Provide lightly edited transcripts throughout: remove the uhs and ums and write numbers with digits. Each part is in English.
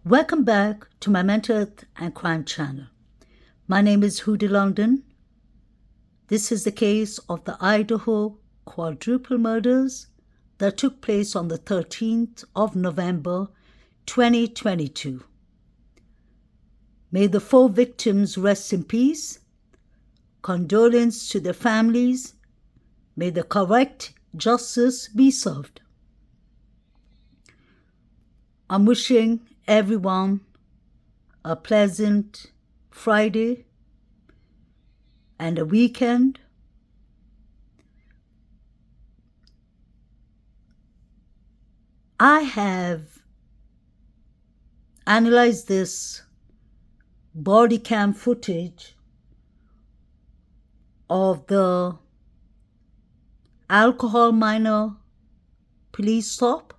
Welcome back to my mental health and crime channel. My name is Hootie London. This is the case of the Idaho quadruple murders that took place on the 13th of November 2022. May the 4 victims rest in peace. Condolence to their families. May the correct justice be served. I'm wishing everyone a pleasant Friday and a weekend. I have analyzed this body cam footage of the alcohol minor police stop,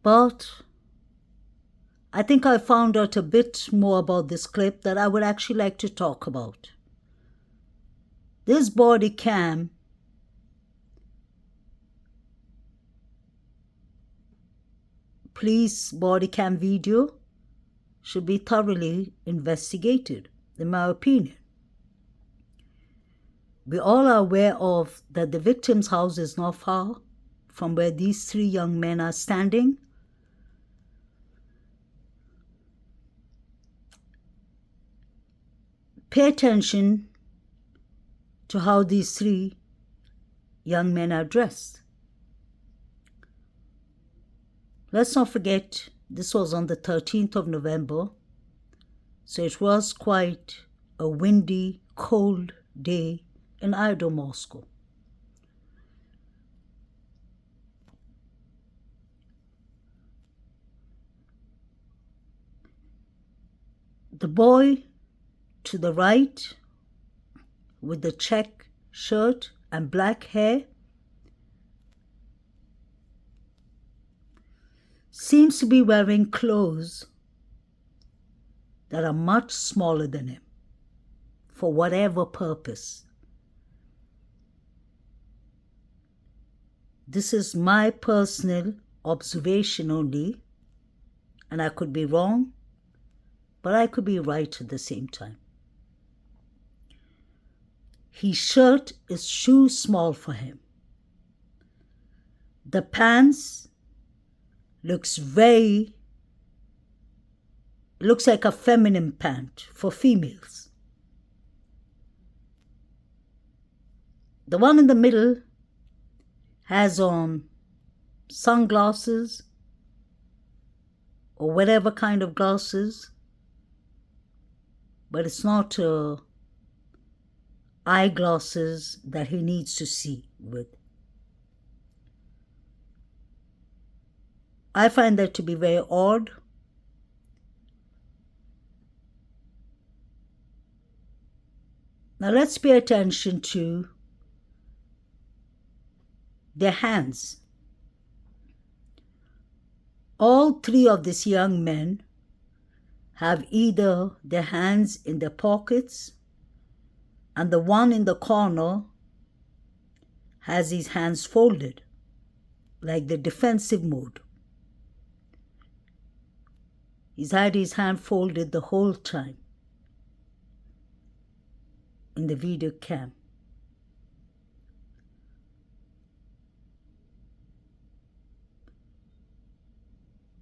but I think I found out a bit more about this clip that I would actually like to talk about. This body cam police body cam video should be thoroughly investigated, in my opinion. We all are aware of that the victim's house is not far from where these 3 young men are standing. Pay attention to how these 3 young men are dressed. Let's not forget, this was on the 13th of November, so it was quite a windy, cold day in Idaho, Moscow. The boy to the right with the check shirt and black hair seems to be wearing clothes that are much smaller than him, for whatever purpose. This is my personal observation only, and I could be wrong, but I could be right at the same time. His shirt is too small for him. The pants looks like a feminine pant for females. The one in the middle has on sunglasses or whatever kind of glasses, but it's not eyeglasses that he needs to see with. I find that to be very odd. Now let's pay attention to their hands. All 3 of these young men have either their hands in their pockets, and the one in the corner has his hands folded, like the defensive mode. He's had his hand folded the whole time in the video cam.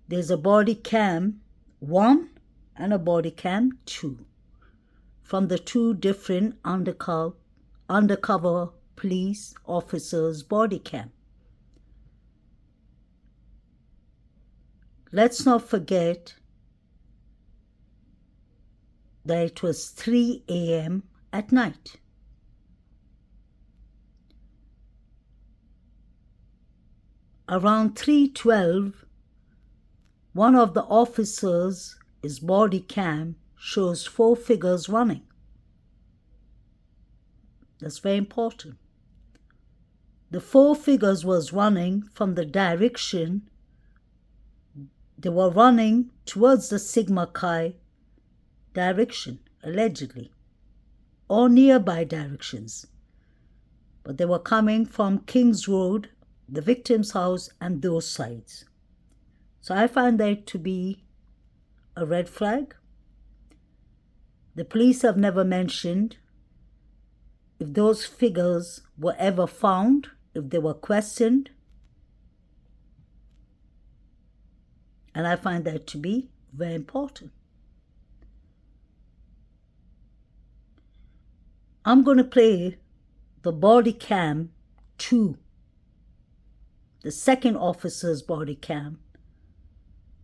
There's a body cam 1 and a body cam 2 from the 2 different undercover police officers' body cam. Let's not forget that it was 3 a.m. at night. Around 3:12, one of the officers' body cam shows 4 figures running. That's very important. The 4 figures was running from the direction they were running towards the Sigma Chi direction, allegedly, or nearby directions. But they were coming from Kings Road the victim's house, and those sides. So I find that to be a red flag. The police have never mentioned if those figures were ever found, if they were questioned. And I find that to be very important. I'm going to play the body cam 2, the second officer's body cam,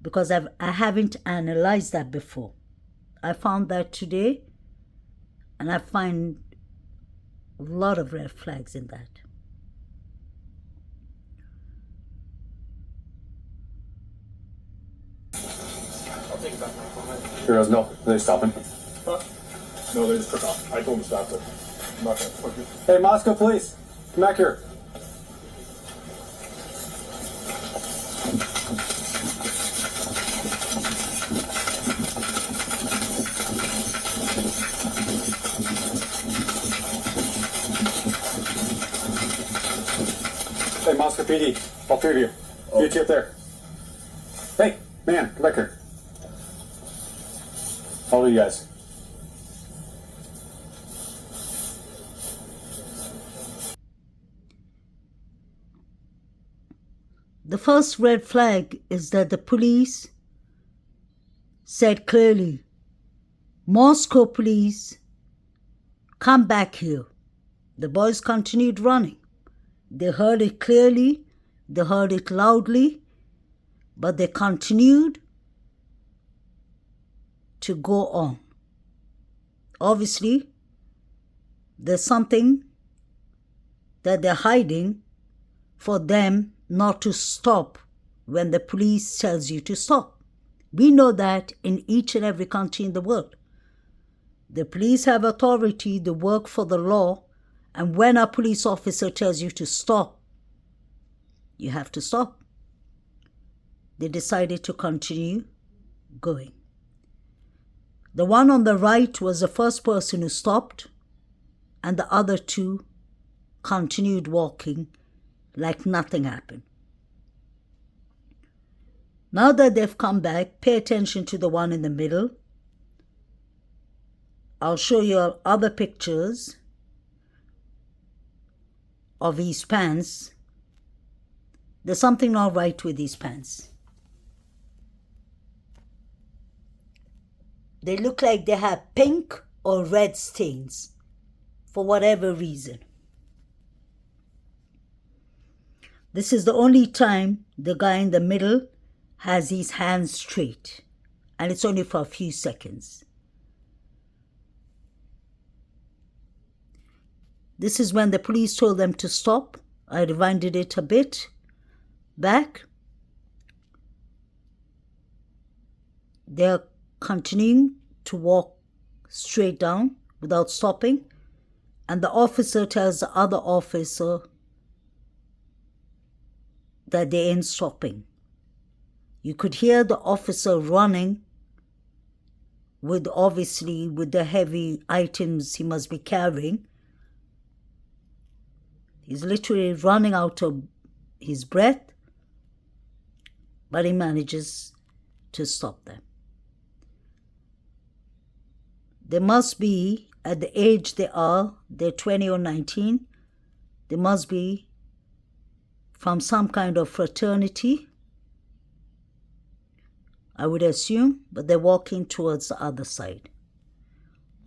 because I haven't analyzed that before. I found that today, and I find a lot of red flags in that. I'll take it back. Here goes, no. Are they stopping? Huh? No, they just took off. I told them to stop it. I'm not gonna fuck you. Hey, Moscow police. Come back here. Hey, Moscow PD. All three of you. Oh. You two up there. Hey, man, come back here. How old are you guys? The first red flag is that the police said clearly, Moscow police, come back here. The boys continued running. They heard it clearly, they heard it loudly, but they continued to go on. Obviously, there's something that they're hiding for them not to stop when the police tells you to stop. We know that in each and every country in the world. The police have authority, they work for the law, and when a police officer tells you to stop, you have to stop. They decided to continue going. The one on the right was the first person who stopped, and the other two continued walking like nothing happened. Now that they've come back, pay attention to the one in the middle. I'll show you other pictures of his pants. There's something not right with these pants. They look like they have pink or red stains for whatever reason. This is the only time the guy in the middle has his hands straight, and it's only for a few seconds. This is when the police told them to stop. I rewinded it a bit back. They're continuing to walk straight down without stopping, and the officer tells the other officer that they ain't stopping. You could hear the officer running with the heavy items he must be carrying. He's literally running out of his breath, but he manages to stop them. They must be, at the age they're 20 or 19, they must be from some kind of fraternity, I would assume, but they're walking towards the other side.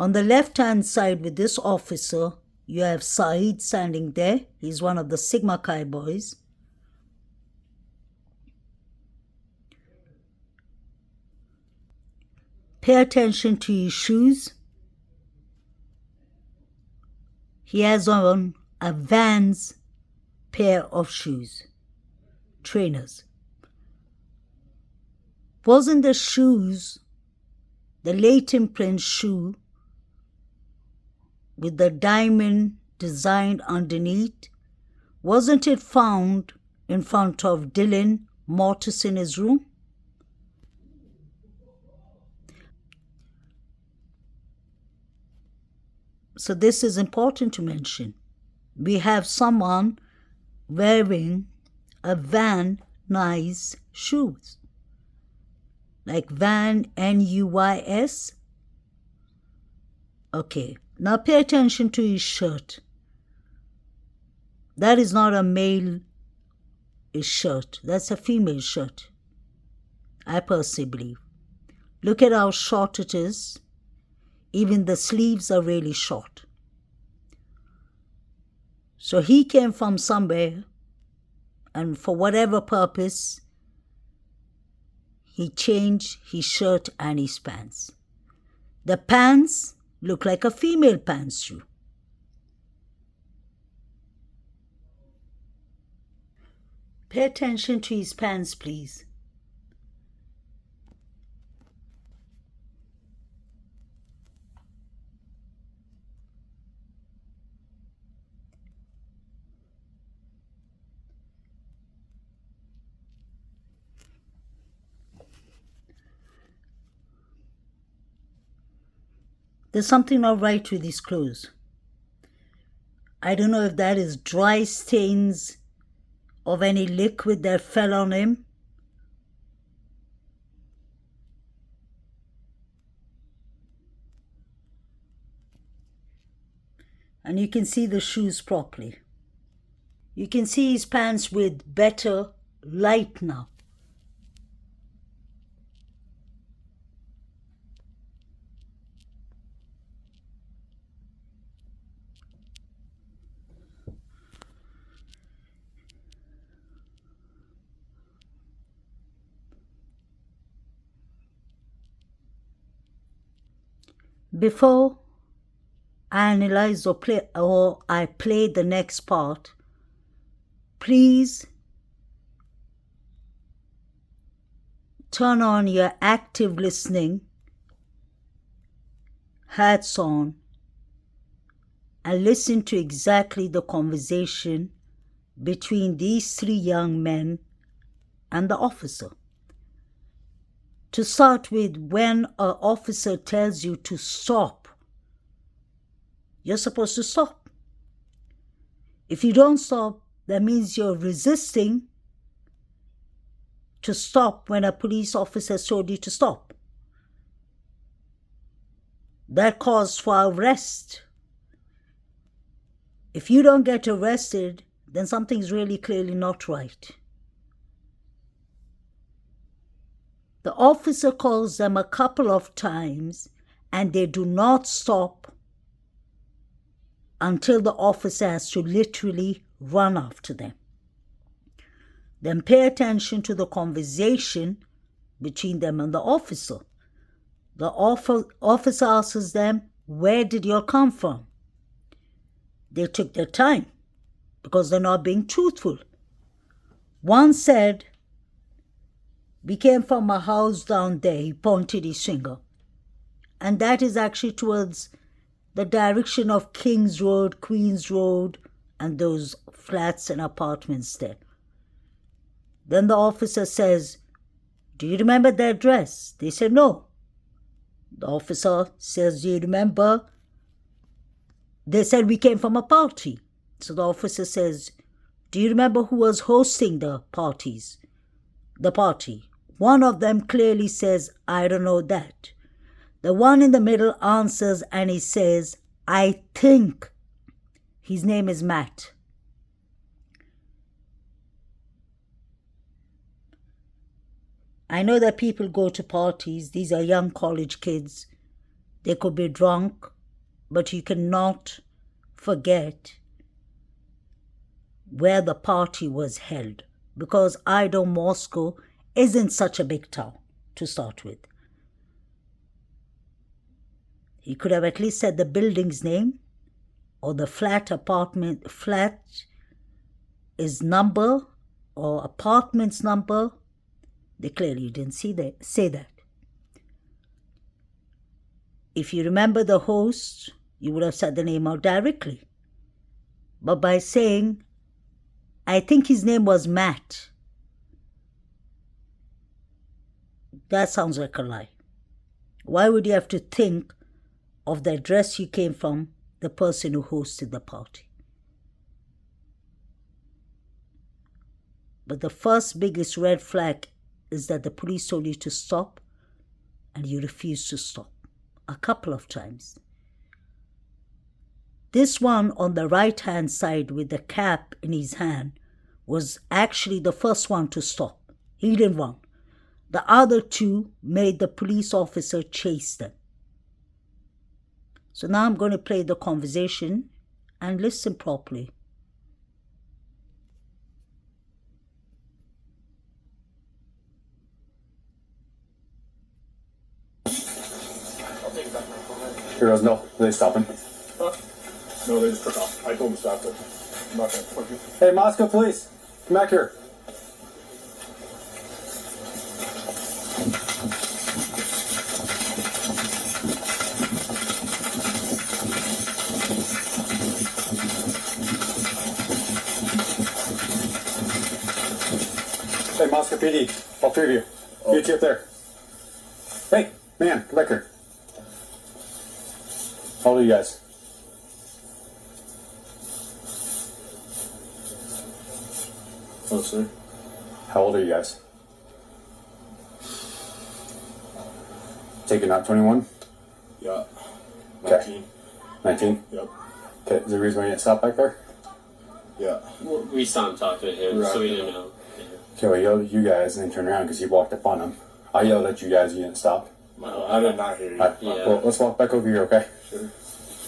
On the left-hand side with this officer, you have Saeed standing there. He's one of the Sigma Chi boys. Pay attention to his shoes. He has on a Vans pair of shoes, trainers. Wasn't the shoes, the Leighton print shoe with the diamond design underneath, wasn't it found in front of Dylan Mortis in his room? So this is important to mention. We have someone wearing a Van Nuys shoes. Like Van, NUYS. Okay, now pay attention to his shirt. That is not a male shirt. That's a female shirt, I personally believe. Look at how short it is. Even the sleeves are really short. So he came from somewhere, and for whatever purpose, he changed his shirt and his pants. The pants look like a female pants too. Pay attention to his pants, please. There's something not right with his clothes. I don't know if that is dry stains of any liquid that fell on him. And you can see the shoes properly. You can see his pants with better light now. Before I analyze or I play the next part, please turn on your active listening, hats on, and listen to exactly the conversation between these three young men and the officer. To start with, when an officer tells you to stop, you're supposed to stop. If you don't stop, that means you're resisting to stop when a police officer told you to stop. That calls for arrest. If you don't get arrested, then something's really clearly not right. The officer calls them a couple of times and they do not stop until the officer has to literally run after them. Then pay attention to the conversation between them and the officer. The officer asks them, "Where did you come from?" They took their time because they're not being truthful. One said, "We came from a house down there." He pointed his finger. And that is actually towards the direction of King's Road, Queen's Road, and those flats and apartments there. Then the officer says, "Do you remember the address?" They said, "No." The officer says, "Do you remember?" They said, "We came from a party." So the officer says, "Do you remember who was hosting the party?" One of them clearly says, "I don't know that." The one in the middle answers and he says, "I think his name is Matt." I know that people go to parties. These are young college kids. They could be drunk, but you cannot forget where the party was held, because Idaho, Moscow isn't such a big town to start with. He could have at least said the building's name or the flat is number or apartment's number. They clearly didn't say that. If you remember the host, you would have said the name out directly. But by saying, "I think his name was Matt," that sounds like a lie. Why would you have to think of the address you came from, the person who hosted the party? But the first biggest red flag is that the police told you to stop and you refused to stop a couple of times. This one on the right-hand side with the cap in his hand was actually the first one to stop. He didn't run. The other two made the police officer chase them. So now I'm going to play the conversation and listen properly. Here goes no. Are they stopping? Huh? No, they just took off. I told them to stop it. I'm not gonna fuck you. Hey, Moscow police. Come back here. Hey, Moscow PD. All three of you. Get you up there. Hey, man, come back here. How old are you guys? Oh, sir. How old are you guys? Taking out 21? Yeah. Okay. 19? Yep. Okay, is there a reason why you didn't stop back there? Yeah. Well, we saw him talking to him, so we didn't know. Yeah. Okay, well, I yelled at you guys and then turned around because you walked up on him. I yelled at you guys, you didn't stop. I did not hear you. Alright, Yeah. well, let's walk back over here, okay? Sure.